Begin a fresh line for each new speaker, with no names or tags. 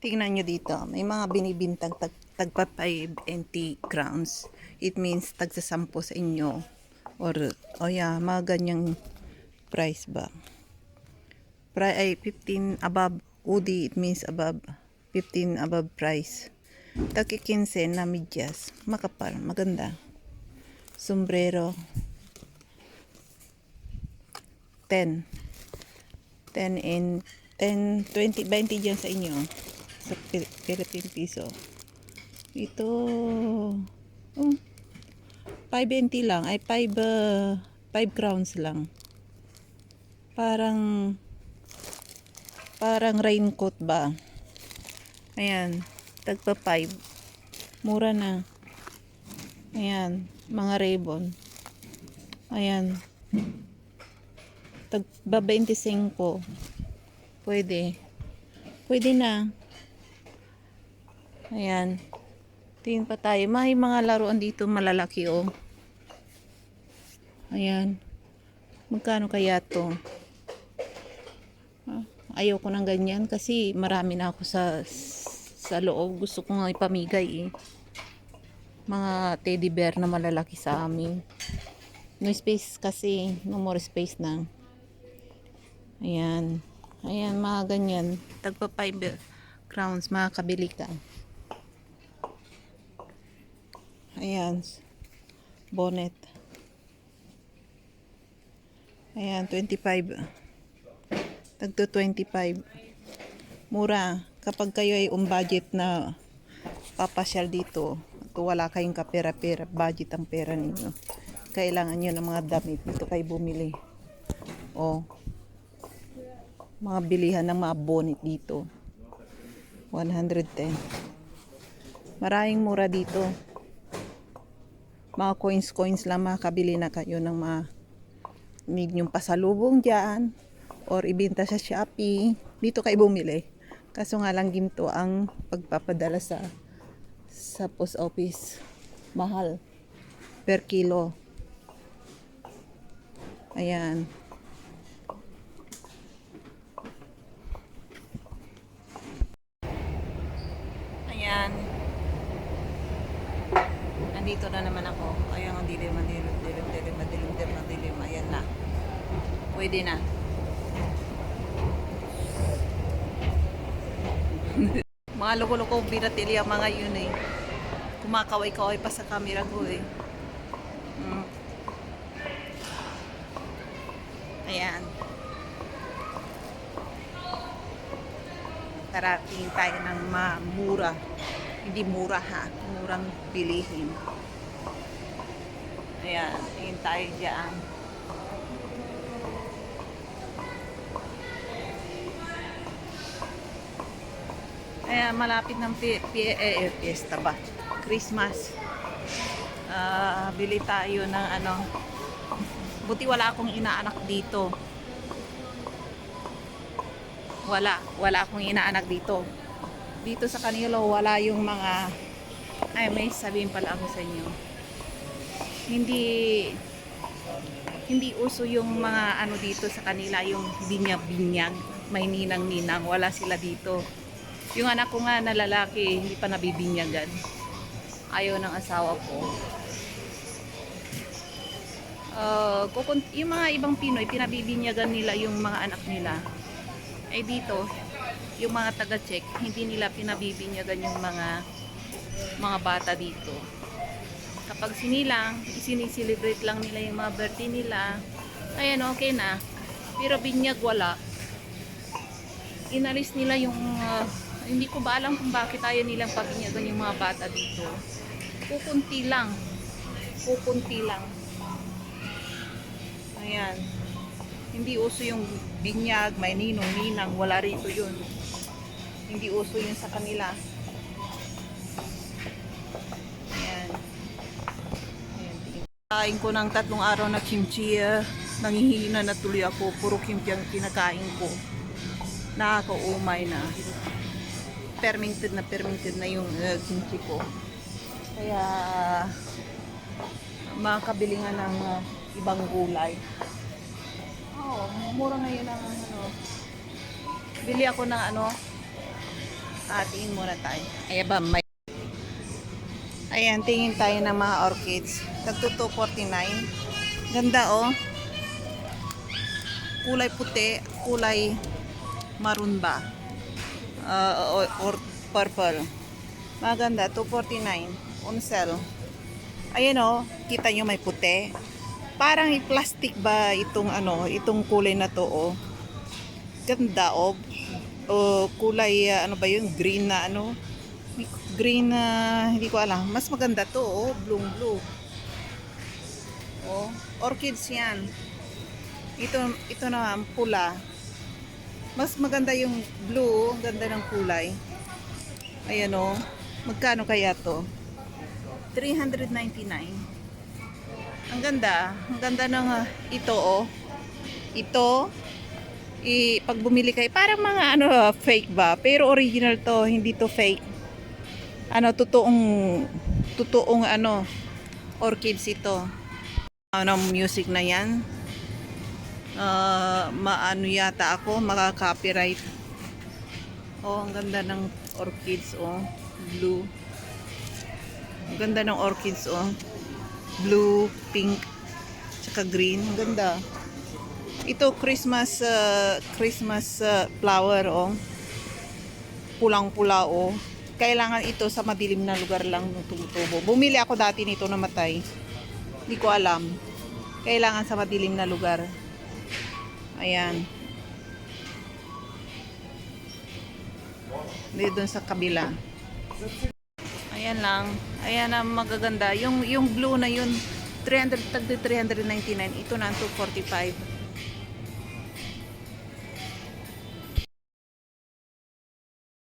Tingnan nyo dito, may mga binibintang tagpa 5 crowns. It means tagsa 10 sa inyo. Or, yeah, mga ganyang price ba. Ay 15 above UD, it means above 15 above price. Tagi 15 na medyas, makapal, maganda. Sombrero 10 in 10, 20, 20 dyan sa inyo sa Philippine Piso. Ito 520 lang, ay 5 crowns lang. Parang raincoat ba. Ayan, tagpa 5. Mura na. Ayan, mga ribbon. Ayan, tagba 25. Pwede na. Ayan, tingin pa tayo. May mga laruan dito malalaki, oh. Ayan, magkano kaya to? Ayaw ko ng ganyan kasi marami na ako sa loob. Gusto ko nga ipamigay, eh. Mga teddy bear na malalaki sa amin. No space kasi, no more space na. Ayan, mga ganyan. Tagpa 5 crowns, makakabili ka. Ayan, bonnet. Ayan, 25. Tagto 25. Mura. Kapag kayo ay budget na papasyal dito, at wala kayong kapera-pera, budget ang pera ninyo, kailangan nyo ng mga damit, dito kayo bumili. Mga bilihan ng mga bonnet dito. 110. Maraming mura dito. Mga coins lang, makakabili na kayo ng mga need nyong pasalubong dyan or ibenta sa Shopee. Dito kayo bumili. Kaso nga lang ginto ang pagpapadala sa post office. Mahal. Per kilo. Ayan. Ayan. Nandito na naman ako. Ayan, ang dilim. Ayan na. Pwede na. Mga loko-loko binatilya mga yun, eh. Kumakaway-kaway pa sa camera ko, eh. Ayan. Tara, tingin tayo ng mura. Hindi mura, ha. Murang bilihin. Ayan, tingin tayo dyan. Ayan, malapit ng fiesta ba? Christmas. Bili tayo ng ano. Buti wala akong inaanak dito. Wala akong inaanak dito. Dito sa kanila wala yung mga, ay may sabihin pala ako sa inyo. Hindi uso yung mga ano dito sa kanila, yung binyag-binyag, may ninang-ninang, wala sila dito. Yung anak ko nga na lalaki, hindi pa nabibinyagan. Ayaw ng asawa ko. Yung mga ibang Pinoy, pinabibinyagan nila yung mga anak nila. Ay dito, yung mga taga-Czech, hindi nila pinabibinyagan yung mga bata dito. Kapag sinilang, isinicelebrate lang nila yung mga birthday nila. Ayan, okay na. Pero binyag wala. Inalis nila yung hindi ko ba alam kung bakit ayaw nilang pabinyagan yung mga bata dito. Kukunti lang. Ayan. Hindi uso yung binyag, may ninong-ninang, wala rito yun. Hindi uso yun sa kanila. Ayan. Kain ko ng 3 araw na kimchi. Nangihina na tuloy ako. Puro kimchi ang kinakain ko. Nakakaumay na. Fermented na yung kimchi ko. Kaya makakabili nga ng ibang gulay. Mura ngayon ang ano. Bili ako ng Tingin muna tayo. Ayan ba, may... Ayan, tingin tayo ng mga orchids. Tagto 249. Ganda oh. Kulay puti, kulay maroon ba? Or purple. Maganda, 249. On sale. Ayan oh, kita nyo may puti. Parang plastic ba itong ano, itong kulay na to oh. Ganda oh. Kulay ano ba yun? Green na ano? Green na hindi ko alam. Mas maganda to oh, blue. Oh, orchids 'yan. Ito na pula. Mas maganda yung blue, ganda ng kulay. Ayan oh. Magkano kaya to? 399. Ang ganda ng ito oh. Ito pag bumili kayo, parang mga ano fake ba, pero original to, hindi to fake. Ano, totoong ano orchids ito. Ano music na yan, maano yata ako maka-copyright. Oh, ang ganda ng orchids oh, blue. Ang ganda ng orchids oh, blue, pink, tsaka green. Ang ganda. Ito Christmas flower oh. Pulang-pula oh. Kailangan ito sa madilim na lugar lang tumutubo. Bumili ako dati nito, namatay. Hindi ko alam. Kailangan sa madilim na lugar. Ayan. Dito dun sa kabila. Ayan lang. Ayan ang magaganda. Yung blue na yun 399. Ito na 245.